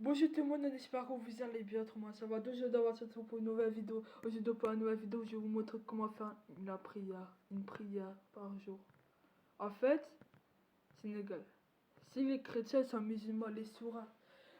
Bonjour tout le monde, j'espère que vous allez bien, autrement ça va. Donc je dois vous retrouver pour une nouvelle vidéo. Aujourd'hui pour une nouvelle vidéo, je vais vous montrer comment faire une prière par jour. En fait, Sénégal, si les chrétiens sont musulmans, les sourates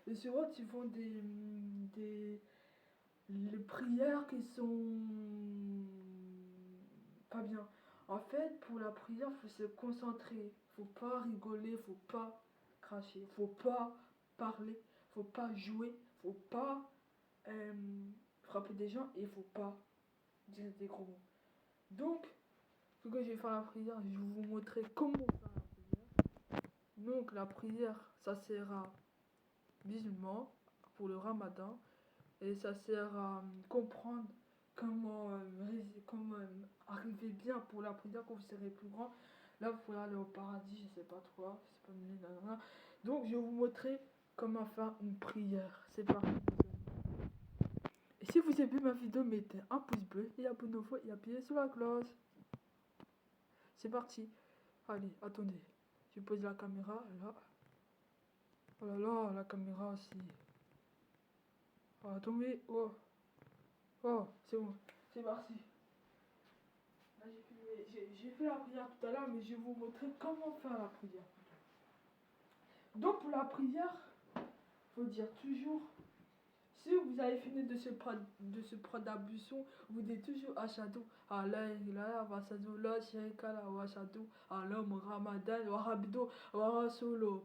ils font les prières qui sont pas bien. En fait, pour la prière, faut se concentrer, faut pas rigoler, faut pas cracher, faut pas parler, faut pas jouer, faut pas euh, frapper des gens et faut pas dire des gros mots. Donc, ce que je vais faire la prière, je vais vous montrer comment faire la prière. Donc, la prière, ça sert à musulmans pour le ramadan et ça sert à comprendre comment arriver bien pour la prière quand vous serez plus grand. Là, vous pourrez aller au paradis, je sais pas trop, c'est pas mieux, nanana. Donc, je vais vous montrer comment faire une prière. C'est parti. Et si vous aimez ma vidéo, mettez un pouce bleu et abonnez-vous et appuyez sur la cloche. C'est parti. Allez, attendez. Je pose la caméra là. Oh là là, la caméra aussi. Oh, attendez. Oh, oh, c'est bon. C'est parti. Là, j'ai fait la prière tout à l'heure, mais je vais vous montrer comment faire la prière. Donc, pour la prière, faut dire toujours. Si vous avez fini de se prendre d'ablution, vous dites toujours Ashadu, Allah, ilaha, wasadu, la sharika la, washadu, Allah, Ramadan, wa Rabido, wa Rasulu.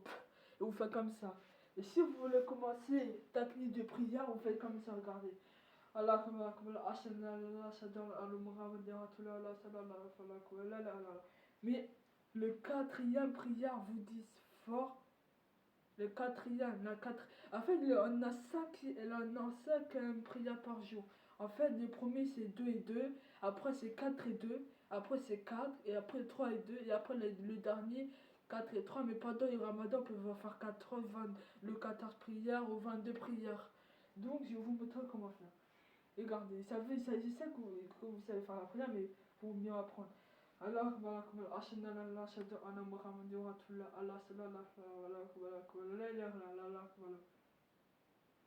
Et vous faites comme ça. Et si vous voulez commencer technique de prière, vous faites comme ça, regardez. Allah, mais le quatrième prière vous dit fort. Le quatrième, en fait, on a cinq prières par jour. En fait, le premier c'est 2 et 2, après c'est 4 et 2, après c'est 4, et après 3 et 2, et après le dernier 4 et 3. Mais pendant le ramadan, on peut faire 4, 20, le 14 prières ou 22 prières. Donc, je vais vous montrer comment faire. Regardez, je sais que vous savez faire la prière, mais pour mieux apprendre. Allah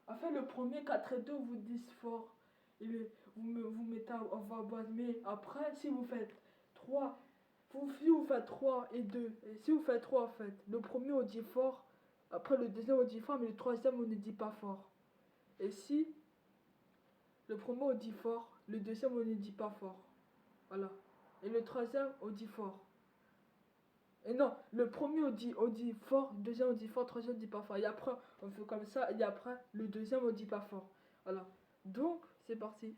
en fait, le premier 4 et 2 vous disent fort. Vous mettez à voix basse. Mais après, si vous faites 3, si vous faites 3 et 2, et si vous faites 3 en fait, le premier on dit fort, après le deuxième on dit fort, mais le troisième on ne dit pas fort. Et si le premier on dit fort, le deuxième on ne dit pas fort. Voilà. Et le troisième on dit fort. Et non, le premier on dit fort, le deuxième on dit fort, le troisième on dit pas fort. Et après on fait comme ça, et après le deuxième on dit pas fort. Voilà. Donc c'est parti.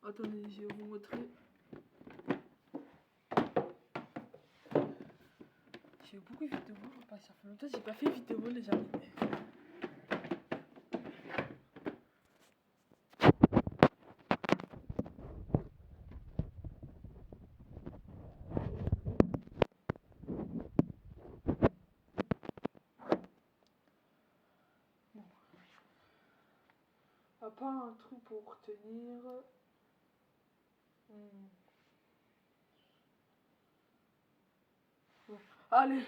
Attendez, je vais vous montrer. J'ai beaucoup de vidéos, ça fait longtemps que j'ai pas fait vidéo les amis. Bon. À part un truc pour tenir. Bon. Allez,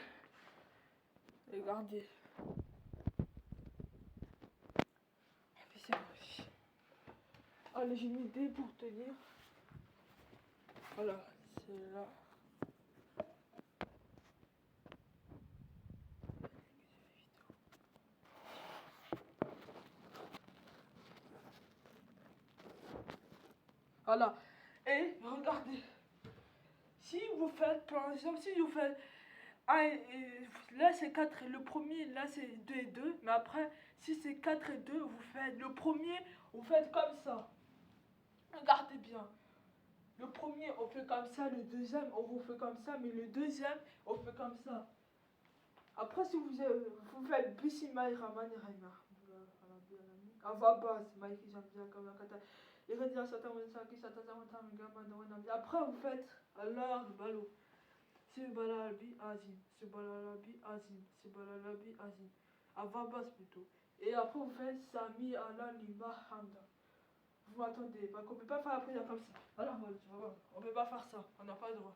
regardez. C'est bon. Allez, j'ai une idée pour tenir. Voilà, c'est là. Voilà. Et regardez. Si vous faites, par exemple, si vous faites là c'est 4 et le premier, là c'est 2 et 2. Mais après, si c'est 4 et 2, vous faites le premier, vous faites comme ça. Regardez bien. Le premier, on fait comme ça. Le deuxième, on vous fait comme ça. Mais le deuxième, on fait comme ça. Après, si vous faites Bismillah Rahman Rahim. À voix basse, après, vous faites Allah Balo. Subhanallah Azim. Subhanallah Azim. Subhanallah Azim. À voix basse plutôt. Et après, vous faites Sami Allah Lima Hamda. Vous m'attendez, parce qu'on peut pas faire la prière comme ça. Alors, voilà, tu vas voir, on peut pas faire ça, on n'a pas le droit.